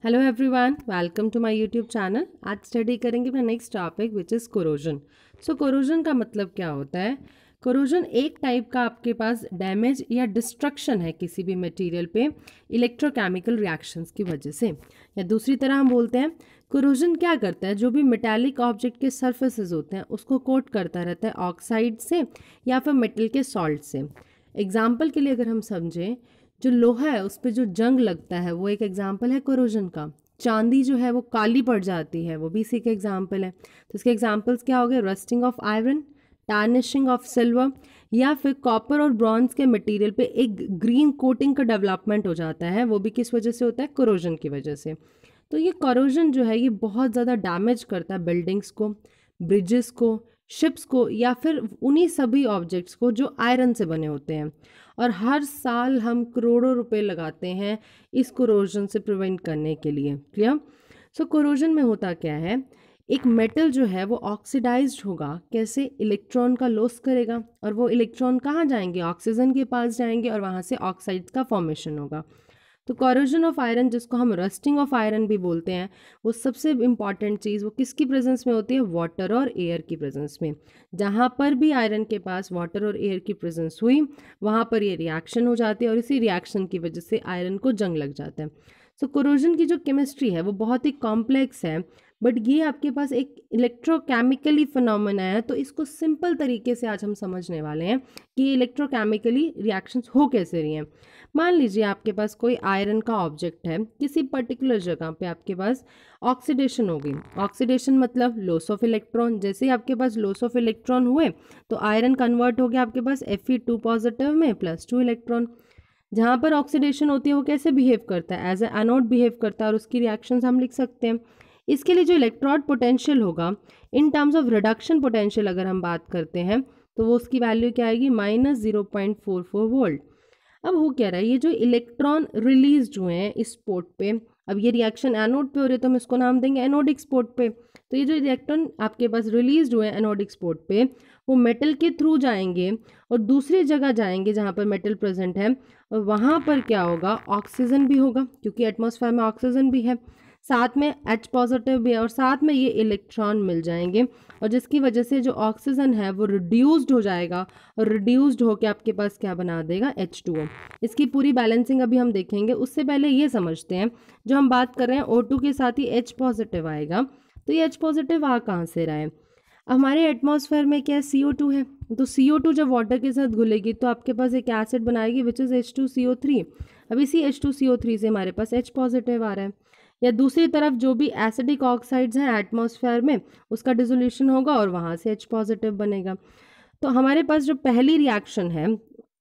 Hello everyone, welcome to my YouTube channel. आज study करेंगे अपना next topic which is corrosion. So corrosion का मतलब क्या होता है? कोरोजन एक टाइप का आपके पास डैमेज या डिस्ट्रक्शन है किसी भी मटेरियल पे इलेक्ट्रोकेमिकल रिएक्शंस की वजह से, या दूसरी तरह हम बोलते हैं कोरोजन क्या करता है, जो भी मेटालिक ऑब्जेक्ट के सर्फेसेस होते हैं उसको कोट करता रहता है ऑक्साइड से या फिर मेटल के सॉल्ट से। एग्जाम्पल के लिए अगर हम समझें, जो लोहा है उस पर जो जंग लगता है वो एक एग्जाम्पल है कोरोजन का। चांदी जो है वो काली पड़ जाती है, वो भी इसी के एग्जाम्पल है। तो इसके एग्जाम्पल्स क्या हो गए? Rusting of iron, tarnishing of silver, या फिर कॉपर और ब्रॉन्ज के मटेरियल पे एक ग्रीन कोटिंग का डेवलपमेंट हो जाता है, वो भी किस वजह से होता है? कोरोजन की वजह से। तो ये कोरोजन जो है ये बहुत ज़्यादा डैमेज करता है बिल्डिंग्स को, ब्रिजेस को, शिप्स को, या फिर उन्हीं सभी ऑब्जेक्ट्स को जो आयरन से बने होते हैं। और हर साल हम करोड़ों रुपए लगाते हैं इस कोरोजन से प्रिवेंट करने के लिए। क्लियर? सो कोरोजन में होता क्या है, एक मेटल जो है वो ऑक्सीडाइज्ड होगा। कैसे? इलेक्ट्रॉन का लॉस करेगा, और वो इलेक्ट्रॉन कहाँ जाएंगे? ऑक्सीजन के पास जाएंगे, और वहाँ से ऑक्साइड का फॉर्मेशन होगा। तो कोरोजन ऑफ आयरन, जिसको हम रस्टिंग ऑफ आयरन भी बोलते हैं, वो सबसे इम्पॉर्टेंट चीज़ वो किसकी प्रेजेंस में होती है? वाटर और एयर की प्रेजेंस में। जहाँ पर भी आयरन के पास वाटर और एयर की प्रेजेंस हुई, वहाँ पर ये रिएक्शन हो जाती है, और इसी रिएक्शन की वजह से आयरन को जंग लग जाता है। सो कोरोजन की जो केमिस्ट्री है वो बहुत ही कॉम्प्लेक्स है, बट ये आपके पास एक इलेक्ट्रोकेमिकली फिनोमेना है। तो इसको सिंपल तरीके से आज हम समझने वाले हैं कि इलेक्ट्रोकेमिकली रिएक्शंस हो कैसे रही हैं। मान लीजिए आपके पास कोई आयरन का ऑब्जेक्ट है, किसी पर्टिकुलर जगह पे आपके पास ऑक्सीडेशन हो गई। ऑक्सीडेशन मतलब लॉस ऑफ इलेक्ट्रॉन। जैसे ही आपके पास लॉस ऑफ इलेक्ट्रॉन हुए तो आयरन कन्वर्ट हो गया आपके पास Fe2 पॉजिटिव में +2 इलेक्ट्रॉन। जहाँ पर ऑक्सीडेशन होती है वो कैसे बिहेव करता है? एज ए एनोड बिहेव करता है, और उसकी रिएक्शंस हम लिख सकते हैं। इसके लिए जो इलेक्ट्रोड पोटेंशियल होगा इन टर्म्स ऑफ रिडक्शन पोटेंशियल अगर हम बात करते हैं, तो वो उसकी वैल्यू क्या आएगी? -0.44 वोल्ट। अब हो क्या रहा है, ये जो इलेक्ट्रॉन रिलीज हुए हैं इस स्पॉट पे, अब ये रिएक्शन एनोड पे हो रही है तो हम इसको नाम देंगे एनोडिक स्पॉट पे। तो ये जो इलेक्ट्रॉन आपके पास रिलीज हुए हैं एनोडिक स्पॉट पे, वो मेटल के थ्रू जाएंगे और दूसरी जगह जाएंगे जहाँ पर मेटल प्रेजेंट है, और वहाँ पर क्या होगा? ऑक्सीजन भी होगा, क्योंकि एटमॉस्फेयर में ऑक्सीजन भी है, साथ में H पॉजिटिव भी है, और साथ में ये इलेक्ट्रॉन मिल जाएंगे, और जिसकी वजह से जो ऑक्सीजन है वो रिड्यूस्ड हो जाएगा, और रिड्यूस्ड होकर आपके पास क्या बना देगा? H2O। इसकी पूरी बैलेंसिंग अभी हम देखेंगे, उससे पहले ये समझते हैं, जो हम बात कर रहे हैं O2 के साथ ही H पॉजिटिव आएगा, तो ये H पॉजिटिव आ कहाँ से रहा है? हमारे एटमॉस्फेयर में क्या CO2 है, तो CO2 जब वाटर के साथ घुलेगी तो आपके पास एक एसिड बनाएगी विच इज़ H2CO3। अब इसी H2CO3 से हमारे पास H पॉजिटिव आ रहा है। या दूसरी तरफ जो भी एसिडिक ऑक्साइड्स हैं एटमॉस्फेयर में, उसका डिसोल्यूशन होगा और वहाँ से H पॉजिटिव बनेगा। तो हमारे पास जो पहली रिएक्शन है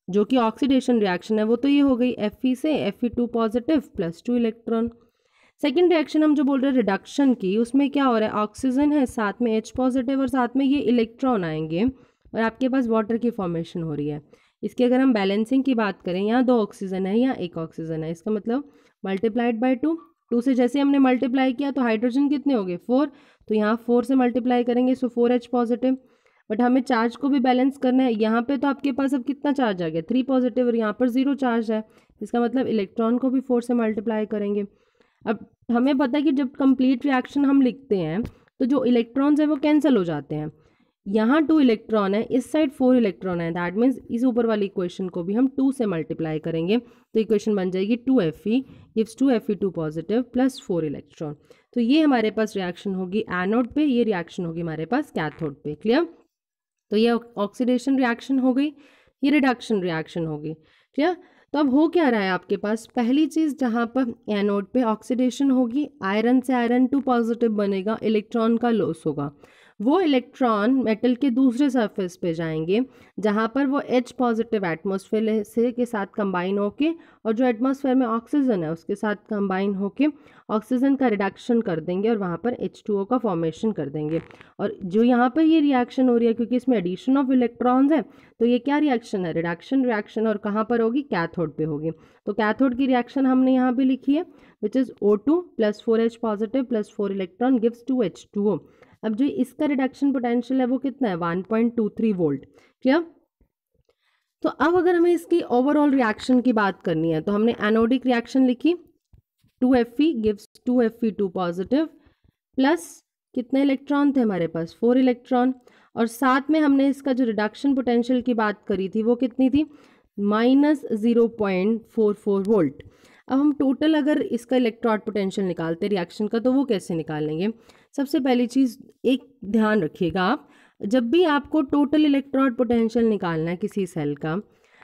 जो कि ऑक्सीडेशन रिएक्शन है, वो तो ये हो गई Fe से Fe2 positive +2 electron. Second reaction हम जो बोल रहे हैं रिडक्शन की, उसमें क्या हो रहा है? ऑक्सीजन है, साथ में H पॉजिटिव, और साथ में ये इलेक्ट्रॉन आएंगे, और आपके पास वाटर की फॉर्मेशन हो रही है। इसकी अगर हम बैलेंसिंग की बात करें, यहाँ 2 ऑक्सीजन है, यहाँ 1 ऑक्सीजन है, इसका मतलब मल्टीप्लाइड बाय 2। 2 से जैसे हमने मल्टीप्लाई किया तो हाइड्रोजन कितने हो गए? 4। तो यहाँ 4 से मल्टीप्लाई करेंगे सो 4H पॉजिटिव। बट हमें चार्ज को भी बैलेंस करना है। यहाँ पे तो आपके पास अब कितना चार्ज आ गया? 3 पॉजिटिव, और यहाँ पर 0 चार्ज है। इसका मतलब इलेक्ट्रॉन को भी 4 से मल्टीप्लाई करेंगे। अब हमें पता है कि जब कंप्लीट रिएक्शन हम लिखते हैं तो जो इलेक्ट्रॉन्स हैं वो कैंसिल हो जाते हैं। यहाँ 2 इलेक्ट्रॉन है, इस साइड 4 इलेक्ट्रॉन है, दैट मीन्स इस ऊपर वाली इक्वेशन को भी हम 2 से मल्टीप्लाई करेंगे तो इक्वेशन बन जाएगी 2Fe gives 2Fe2 positive +4 electron. तो ये हमारे पास रिएक्शन होगी एनोड पे, ये रिएक्शन होगी हमारे पास कैथोड पे। क्लियर? तो ये ऑक्सीडेशन रिएक्शन हो गई, ये रिडक्शन रिएक्शन होगी। क्लियर? तो अब हो क्या रहा है आपके पास? पहली चीज़, जहाँ पर एनोड पे ऑक्सीडेशन होगी, आयरन से आयरन 2 पॉजिटिव बनेगा, इलेक्ट्रॉन का लॉस होगा। वो इलेक्ट्रॉन मेटल के दूसरे सरफेस पे जाएंगे जहाँ पर वो H पॉजिटिव एटमॉस्फेयर से के साथ कंबाइन होके, और जो एटमॉस्फेयर में ऑक्सीजन है उसके साथ कंबाइन होके ऑक्सीजन का रिडक्शन कर देंगे, और वहाँ पर H2O का फॉर्मेशन कर देंगे। और जो यहाँ पर ये रिएक्शन हो रही है, क्योंकि इसमें एडिशन ऑफ इलेक्ट्रॉन्स है, तो ये क्या रिएक्शन है? Reduction reaction. और कहाँ पर होगी? कैथोड पे होगी। तो कैथोड की रिएक्शन हमने यहाँ पे लिखी है which is O2 +4H positive +4 electron gives 2H2O। अब जो इसका रिडक्शन पोटेंशियल है वो कितना है? 1.23 वोल्ट। क्लियर? तो अब अगर हमें इसकी ओवरऑल रिएक्शन की बात करनी है, तो हमने एनोडिक रिएक्शन लिखी, 2Fe gives 2Fe2 positive plus कितने इलेक्ट्रॉन थे हमारे पास 4 इलेक्ट्रॉन, और साथ में हमने इसका जो रिडक्शन पोटेंशियल की बात करी थी वो कितनी थी -0.44 वोल्ट। अब हम टोटल अगर इसका इलेक्ट्रॉड पोटेंशियल निकालते रिएक्शन का तो वो कैसे निकालेंगे? सबसे पहली चीज़ एक ध्यान रखिएगा आप, जब भी आपको टोटल इलेक्ट्रॉड पोटेंशियल निकालना है किसी सेल का,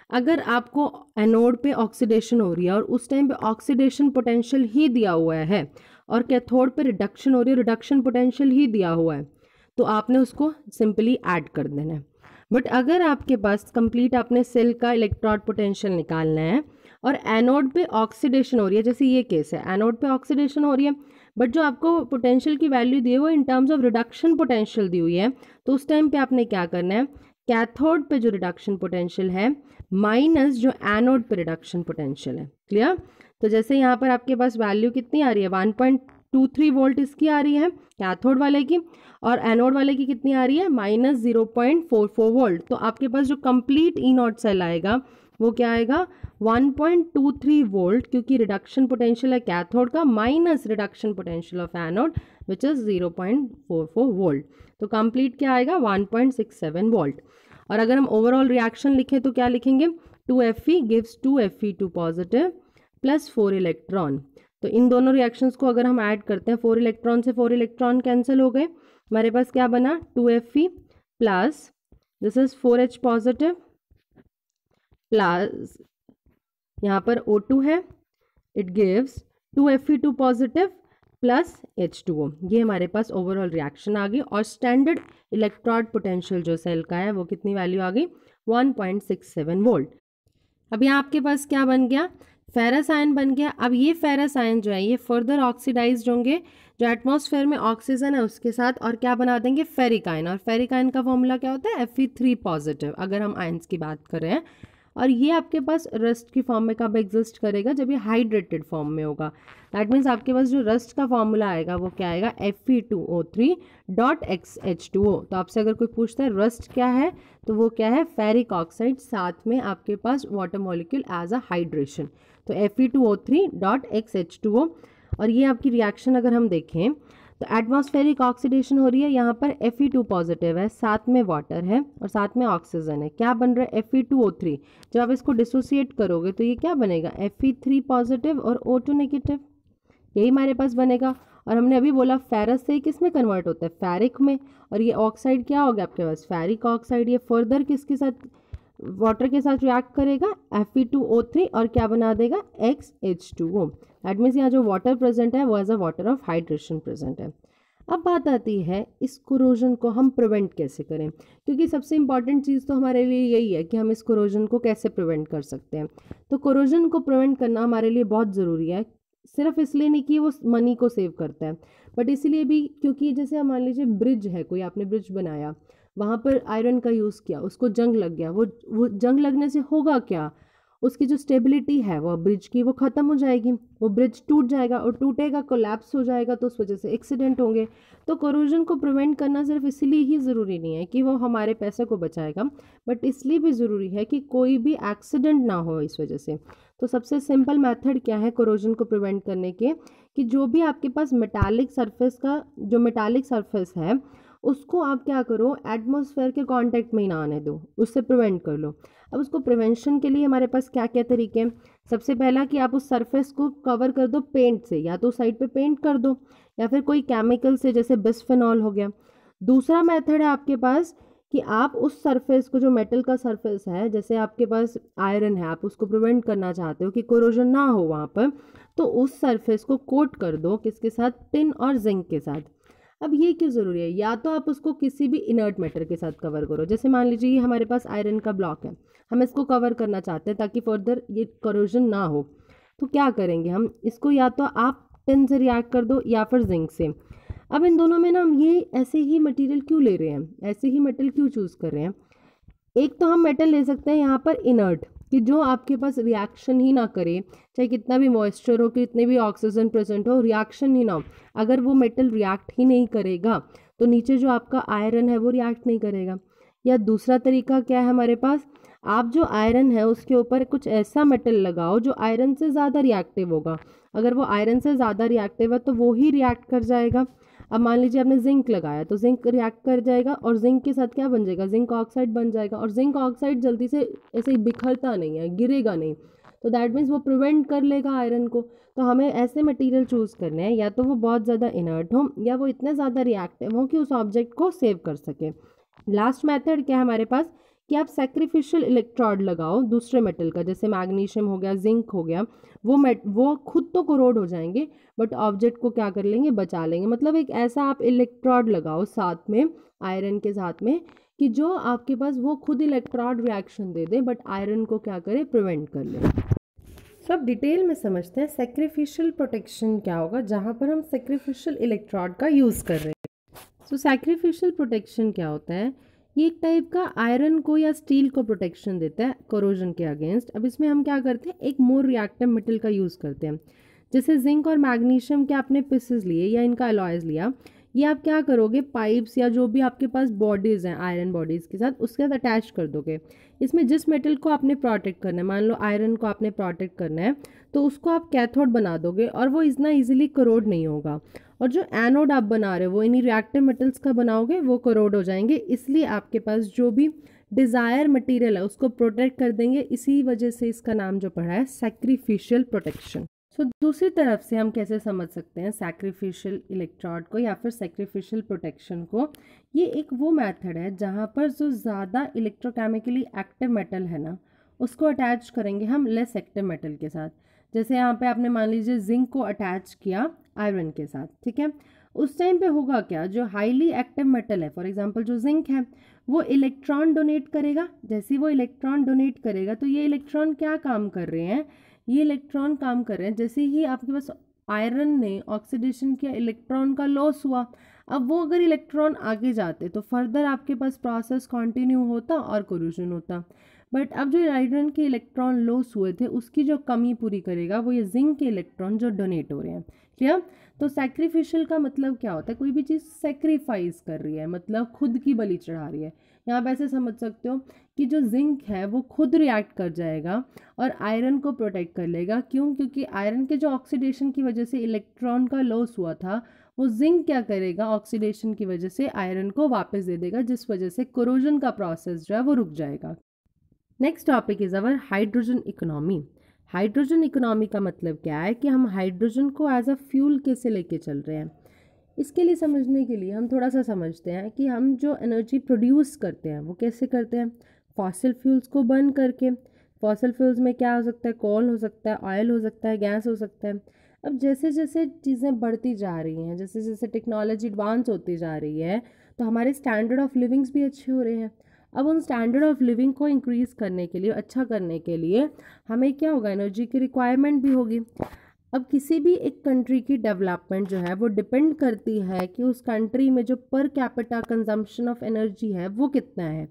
अगर आपको एनोड पे ऑक्सीडेशन हो रही है और उस टाइम पे ऑक्सीडेशन पोटेंशियल ही दिया हुआ है और कैथोड पे रिडक्शन हो रही है, रिडक्शन पोटेंशियल ही दिया हुआ है, तो आपने उसको सिंपली ऐड कर देना है। बट अगर आपके पास कंप्लीट आपने सेल का इलेक्ट्रॉड पोटेंशियल निकालना है और एनोड पे ऑक्सीडेशन हो रही है, जैसे ये केस है, एनोड पे ऑक्सीडेशन हो रही है बट जो आपको पोटेंशियल की वैल्यू दी है वो in terms of reduction potential दी हुई है, तो उस टाइम पे आपने क्या करना है, कैथोड पे जो रिडक्शन पोटेंशियल है माइनस जो एनोड पे रिडक्शन पोटेंशियल है। क्लियर? तो जैसे यहाँ पर आपके पास वैल्यू कितनी आ रही है 1.23 वोल्ट इसकी आ रही है कैथोड वाले की, और एनोड वाले की कितनी आ रही है -0.44 वोल्ट। तो आपके पास जो कंप्लीट ई नॉट सेल आएगा वो क्या आएगा 1.23 वोल्ट, क्योंकि रिडक्शन पोटेंशियल है कैथोड का minus reduction potential of anode which is 0.44 volt. तो कंप्लीट क्या आएगा 1.67 वोल्ट। और अगर हम ओवरऑल रिएक्शन लिखें तो क्या लिखेंगे 2Fe gives 2Fe2 positive plus 4 electron. तो इन दोनों रिएक्शंस को अगर हम ऐड करते हैं 4 इलेक्ट्रॉन से 4 इलेक्ट्रॉन कैंसिल हो गए, हमारे पास क्या बना 2Fe plus this is 4H positive plus यहाँ पर O2 है, it gives 2Fe2 positive plus H2O। ये हमारे पास ओवरऑल रिएक्शन आ गई और स्टैंडर्ड इलेक्ट्रॉड पोटेंशियल जो सेल का है वो कितनी वैल्यू आ गई 1.67 वोल्ट। अब यहाँ आपके पास क्या बन गया फेरस आयन बन गया। अब ये फेरस आयन जो है ये फर्दर ऑक्सीडाइज्ड होंगे जो एटमॉस्फेयर में ऑक्सीजन है उसके साथ, और क्या बना देंगे फेरिक आयन। और फेरिक आयन का फॉर्मूला क्या होता है Fe3 पॉजिटिव अगर हम आयन्स की बात कर रहे हैं। और ये आपके पास रस्ट की फॉर्म में कब एग्जिस्ट करेगा जब ये हाइड्रेटेड फॉर्म में होगा। दैट मीन्स आपके पास जो रस्ट का फॉर्मूला आएगा वो क्या आएगा Fe2O3.XH2O। तो आपसे अगर कोई पूछता है रस्ट क्या है तो वो क्या है फेरिक ऑक्साइड, साथ में आपके पास water molecule as a hydration, तो Fe2O3.XH2O। और ये आपकी रिएक्शन अगर हम देखें तो एटमॉस्फेरिक ऑक्सीडेशन हो रही है, यहाँ पर Fe2 पॉजिटिव है, साथ में वाटर है और साथ में ऑक्सीजन है। क्या बन रहा है Fe2O3। जब आप इसको डिसोसिएट करोगे तो ये क्या बनेगा Fe3 पॉजिटिव और O2 नेगेटिव, यही हमारे पास बनेगा। और हमने अभी बोला फेरस से किस में कन्वर्ट होता है फेरिक में, और ये ऑक्साइड क्या हो गया आपके पास फेरिक ऑक्साइड। ये फर्दर किसके साथ वाटर के साथ रिएक्ट करेगा Fe2O3 और क्या बना देगा XH2O। दैट मीन्स यहाँ जो वाटर प्रेजेंट है वो as a water of hydration present है। अब बात आती है इस कोरोजन को हम प्रिवेंट कैसे करें, क्योंकि सबसे इंपॉर्टेंट चीज़ तो हमारे लिए यही है कि हम इस कोरोजन को कैसे प्रिवेंट कर सकते हैं। तो कोरोजन को प्रिवेंट करना हमारे लिए बहुत ज़रूरी है, सिर्फ इसलिए नहीं कि वो मनी को सेव करता है बट इसलिए भी क्योंकि जैसे मान लीजिए ब्रिज है, कोई आपने ब्रिज बनाया, वहाँ पर आयरन का यूज़ किया, उसको जंग लग गया, वो जंग लगने से होगा क्या, उसकी जो स्टेबिलिटी है वो ब्रिज की वो ख़त्म हो जाएगी, वो ब्रिज टूट जाएगा और टूटेगा कोलैप्स हो जाएगा, तो उस वजह से एक्सीडेंट होंगे। तो कोरोजन को प्रिवेंट करना सिर्फ इसलिए ही ज़रूरी नहीं है कि वो हमारे पैसे को बचाएगा, बट इसलिए भी ज़रूरी है कि कोई भी एक्सीडेंट ना हो इस वजह से। तो सबसे सिंपल मेथड क्या है कोरोजन को प्रिवेंट करने के, कि जो भी आपके पास मेटालिक सरफेस का जो मेटालिक सरफेस है उसको आप क्या करो एटमॉस्फेयर के कांटेक्ट में ही ना आने दो, उससे प्रिवेंट कर लो। अब उसको प्रिवेंशन के लिए हमारे पास क्या क्या तरीके हैं। सबसे पहला कि आप उस सरफेस को कवर कर दो पेंट से, या तो साइड पे पेंट कर दो या फिर कोई केमिकल से जैसे बिस्फेनॉल हो गया। दूसरा मेथड है आपके पास कि आप उस सरफेस को जो मेटल का सरफेस है, जैसे आपके पास आयरन है, आप उसको प्रिवेंट करना चाहते हो कि कोरोजन ना हो वहाँ पर, तो उस सरफेस को कोट कर दो किसके साथ टिन और जिंक के साथ। अब ये क्यों ज़रूरी है, या तो आप उसको किसी भी इनर्ट मैटर के साथ कवर करो, जैसे मान लीजिए ये हमारे पास आयरन का ब्लॉक है, हम इसको कवर करना चाहते हैं ताकि फर्दर ये कोरोजन ना हो, तो क्या करेंगे हम इसको या तो आप टिन से रिएक्ट कर दो या फिर जिंक से। अब इन दोनों में ना हम ये ऐसे ही मटेरियल क्यों ले रहे हैं, ऐसे ही मेटल क्यों चूज़ कर रहे हैं। एक तो हम मेटल ले सकते हैं यहाँ पर इनर्ट, कि जो आपके पास रिएक्शन ही ना करे, चाहे कितना भी मॉइस्चर हो, कितने भी ऑक्सीजन प्रेजेंट हो, रिएक्शन ही ना हो। अगर वो मेटल रिएक्ट ही नहीं करेगा तो नीचे जो आपका आयरन है वो रिएक्ट नहीं करेगा। या दूसरा तरीका क्या है हमारे पास, आप जो आयरन है उसके ऊपर कुछ ऐसा मेटल लगाओ जो आयरन से ज़्यादा रिएक्टिव होगा। अगर वो आयरन से ज़्यादा रिएक्टिव है तो वो ही रिएक्ट कर जाएगा। अब मान लीजिए आपने जिंक लगाया तो जिंक रिएक्ट कर जाएगा और जिंक के साथ क्या बन जाएगा, जिंक ऑक्साइड बन जाएगा। और जिंक ऑक्साइड जल्दी से ऐसे ही बिखरता नहीं है, गिरेगा नहीं, तो दैट मीन्स वो प्रिवेंट कर लेगा आयरन को। तो हमें ऐसे मटेरियल चूज़ करने हैं, या तो वो बहुत ज़्यादा इनर्ट हो या वो इतने ज़्यादा रिएक्टिव हो कि उस ऑब्जेक्ट को सेव कर सके। लास्ट मेथड क्या है हमारे पास कि आप सैक्रिफिशियल इलेक्ट्रोड लगाओ दूसरे मेटल का, जैसे मैग्नीशियम हो गया, जिंक हो गया। वो खुद तो कोरोड हो जाएंगे बट ऑब्जेक्ट को क्या कर लेंगे, बचा लेंगे। मतलब एक ऐसा आप इलेक्ट्रोड लगाओ साथ में आयरन के साथ में कि जो आपके पास वो खुद electrode reaction they they but iron को क्या करे, प्रिवेंट कर ले। तो अब डिटेल में समझते हैं सैक्रिफिशियल प्रोटेक्शन क्या होगा जहाँ पर हम सैक्रिफिशियल इलेक्ट्रोड का यूज़ कर रहे हैं। सो सैक्रिफिशियल प्रोटेक्शन क्या होता है, ये एक टाइप का आयरन को या स्टील को प्रोटेक्शन देता है कोरोजन के अगेंस्ट। अब इसमें हम क्या करते हैं, एक मोर रिएक्टिव मेटल का यूज़ करते हैं। जैसे जिंक और मैग्नीशियम के आपने पीसेस लिए या इनका अलॉयज लिया, ये आप क्या करोगे, पाइप्स या जो भी आपके पास बॉडीज़ हैं आयरन बॉडीज़ के साथ, उसके साथ अटैच कर दोगे। इसमें जिस मेटल को आपने प्रोटेक्ट करना है, मान लो आयरन को आपने प्रोटेक्ट करना है, तो उसको आप कैथोड बना दोगे और वो इतना ईजिली करोड नहीं होगा। और जो एनोड आप बना रहे हो वो इन्हीं रिएक्टिव मेटल्स का बनाओगे, वो करोड हो जाएंगे। इसलिए आपके पास जो भी डिज़ायर मटेरियल है उसको प्रोटेक्ट कर देंगे। इसी वजह से इसका नाम जो पड़ा है सैक्रिफिशियल प्रोटेक्शन। सो दूसरी तरफ से हम कैसे समझ सकते हैं सैक्रिफिशियल इलेक्ट्रोड को या फिर सैक्रिफिशियल प्रोटेक्शन को, ये एक वो मेथड है जहाँ पर जो ज़्यादा इलेक्ट्रोकेमिकली एक्टिव मेटल है ना, उसको अटैच करेंगे हम लेस एक्टिव मेटल के साथ। जैसे यहाँ पे आपने मान लीजिए जिंक को अटैच किया आयरन के साथ, ठीक है। उस टाइम पे होगा क्या, जो हाईली एक्टिव मेटल है, फॉर एग्जांपल जो जिंक है, वो इलेक्ट्रॉन डोनेट करेगा। जैसे ही वो इलेक्ट्रॉन डोनेट करेगा तो ये इलेक्ट्रॉन क्या काम कर रहे हैं, ये इलेक्ट्रॉन काम कर रहे हैं जैसे ही आपके पास आयरन ने ऑक्सीडेशन किया, इलेक्ट्रॉन का लॉस हुआ। अब वो अगर इलेक्ट्रॉन आगे जाते तो फर्दर आपके पास प्रोसेस कंटिन्यू होता और कोरूजन होता। बट अब जो आयरन के इलेक्ट्रॉन लॉस हुए थे उसकी जो कमी पूरी करेगा वो ये जिंक के इलेक्ट्रॉन जो डोनेट हो रहे हैं। क्लियर। तो सैक्रिफिशियल का मतलब क्या होता है, कोई भी चीज़ सेक्रीफाइस कर रही है, मतलब खुद की बलि चढ़ा रही है। यहाँ पे ऐसे समझ सकते हो कि जो जिंक है वो खुद रिएक्ट कर जाएगा और आयरन को प्रोटेक्ट कर लेगा। क्यों, क्योंकि आयरन के जो ऑक्सीडेशन की वजह से इलेक्ट्रॉन का लॉस हुआ था, वो जिंक क्या करेगा, ऑक्सीडेशन की वजह से आयरन को वापस दे देगा, जिस वजह से कोरोजन का प्रोसेस जो है वो रुक जाएगा। Next topic is our hydrogen economy. Hydrogen economy का मतलब क्या है कि हम हाइड्रोजन को एज अ फ्यूल कैसे लेके चल रहे हैं। इसके लिए समझने के लिए हम थोड़ा सा समझते हैं कि हम जो एनर्जी प्रोड्यूस करते हैं वो कैसे करते हैं, फॉसिल फ्यूल्स को बर्न करके। फॉसिल फ्यूल्स में क्या हो सकता है, कोल हो सकता है, ऑयल हो सकता है, गैस हो सकता है। अब जैसे जैसे चीज़ें बढ़ती जा रही हैं, जैसे जैसे टेक्नोलॉजी एडवांस होती जा रही है, तो हमारे स्टैंडर्ड ऑफ लिविंग्स भी अच्छे हो रहे हैं। अब उन स्टैंडर्ड ऑफ लिविंग को इंक्रीज़ करने के लिए, अच्छा करने के लिए हमें क्या होगा, एनर्जी की रिक्वायरमेंट भी होगी। अब किसी भी एक कंट्री की डेवलपमेंट जो है वो डिपेंड करती है कि उस कंट्री में जो per capita consumption of energy है वो कितना है।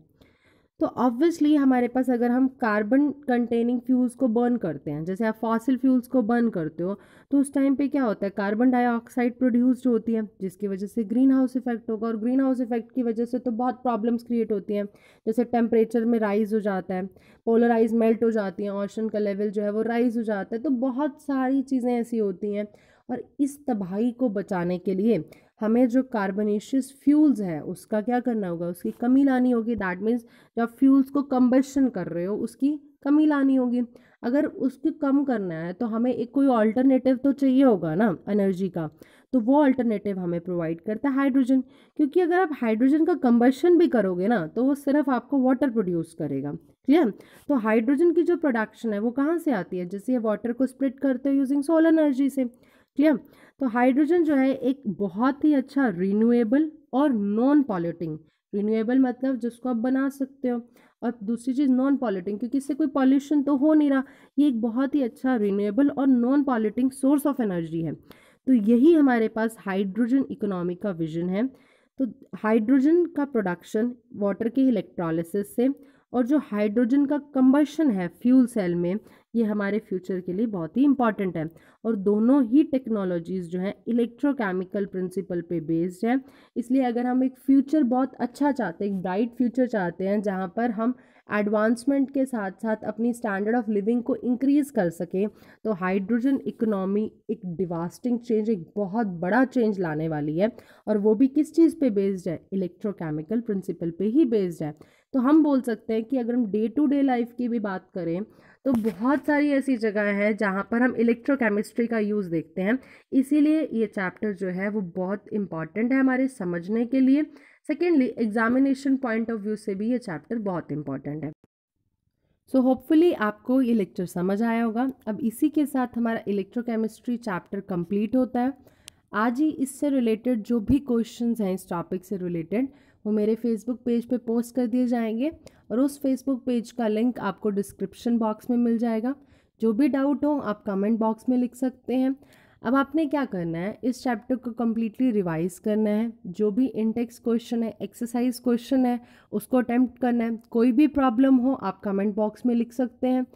तो ऑब्वियसली हमारे पास अगर हम कार्बन कंटेनिंग फ्यूल्स को बर्न करते हैं, जैसे आप फॉसिल फ्यूल्स को बर्न करते हो, तो उस टाइम पे क्या होता है, कार्बन डाइऑक्साइड प्रोड्यूस्ड होती है, जिसकी वजह से ग्रीन हाउस इफेक्ट होगा। और ग्रीन हाउस इफेक्ट की वजह से तो बहुत प्रॉब्लम्स क्रिएट होती हैं, जैसे टेम्परेचर में राइज हो जाता है, पोलराइज मेल्ट हो जाती हैं, ओशन का लेवल जो है वो राइज हो जाता है। तो बहुत सारी चीज़ें ऐसी होती हैं। और इस तबाही को बचाने के लिए हमें जो कार्बनेशियस फ्यूल्स है उसका क्या करना होगा, उसकी कमी लानी होगी। दैट मीन्स जब फ्यूल्स को कंबशन कर रहे हो उसकी कमी लानी होगी। अगर उसको कम करना है तो हमें एक कोई ऑल्टरनेटिव तो चाहिए होगा ना एनर्जी का, तो वो अल्टरनेटिव हमें प्रोवाइड करता है हाइड्रोजन। क्योंकि अगर आप हाइड्रोजन का कंबशन भी करोगे ना तो वो सिर्फ आपको वाटर प्रोड्यूस करेगा। क्लियर। तो हाइड्रोजन की जो प्रोडक्शन है वो कहाँ से आती है, जैसे वाटर को स्प्लिट करते हो यूजिंग सोलर एनर्जी से। क्लियर। तो हाइड्रोजन जो है एक बहुत ही अच्छा रिन्यूएबल और नॉन पॉल्यूटिंग, रिन्यूएबल मतलब जिसको आप बना सकते हो, और दूसरी चीज़ नॉन पॉल्यूटिंग क्योंकि इससे कोई पॉल्यूशन तो हो नहीं रहा। ये एक बहुत ही अच्छा रिन्यूएबल और non polluting source of energy है। तो यही हमारे पास हाइड्रोजन इकोनॉमी का विजन है। तो हाइड्रोजन का प्रोडक्शन वाटर के इलेक्ट्रोलिसिस से, और जो हाइड्रोजन का कंबशन है फ्यूल सेल में, ये हमारे फ्यूचर के लिए बहुत ही इंपॉर्टेंट है। और दोनों ही टेक्नोलॉजीज़ जो हैं इलेक्ट्रोकेमिकल प्रिंसिपल पे बेस्ड है। इसलिए अगर हम एक फ्यूचर बहुत अच्छा चाहते हैं, एक ब्राइट फ्यूचर चाहते हैं जहाँ पर हम एडवांसमेंट के साथ साथ अपनी स्टैंडर्ड ऑफ लिविंग को इंक्रीज़ कर सकें, तो हाइड्रोजन इकोनॉमी एक डिवास्टिंग चेंज, एक बहुत बड़ा चेंज लाने वाली है। और वो भी किस चीज़ पे बेस्ड है? इलेक्ट्रोकेमिकल प्रिंसिपल पे ही बेस्ड है। तो हम बोल सकते हैं कि अगर हम डे टू डे लाइफ की भी बात करें तो बहुत सारी ऐसी जगह है जहाँ पर हम इलेक्ट्रोकेमिस्ट्री का यूज़ देखते हैं। इसीलिए ये चैप्टर जो है वो बहुत इंपॉर्टेंट है हमारे समझने के लिए। Secondly, examination point of view से भी ये चैप्टर बहुत इंपॉर्टेंट है। सो होपफुली आपको ये लेक्चर समझ आया होगा। अब इसी के साथ हमारा इलेक्ट्रोकेमिस्ट्री चैप्टर कंप्लीट होता है। आज ही इससे रिलेटेड जो भी क्वेश्चंस हैं इस टॉपिक से रिलेटेड, वो मेरे फेसबुक पेज पे पोस्ट कर दिए जाएंगे और उस फेसबुक पेज का लिंक आपको डिस्क्रिप्शन बॉक्स में मिल जाएगा। जो भी डाउट हो आप कमेंट बॉक्स में लिख सकते हैं। अब आपने क्या करना है, इस चैप्टर को कम्प्लीटली रिवाइज करना है। जो भी इंटेक्स क्वेश्चन है, एक्सरसाइज क्वेश्चन है, उसको अटेम्प्ट करना है। कोई भी प्रॉब्लम हो आप कमेंट बॉक्स में लिख सकते हैं।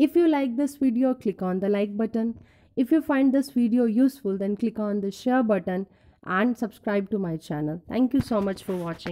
If you like this video, click on the like button. If you find this video useful, then click on the share button and subscribe to my channel. Thank you so much for watching.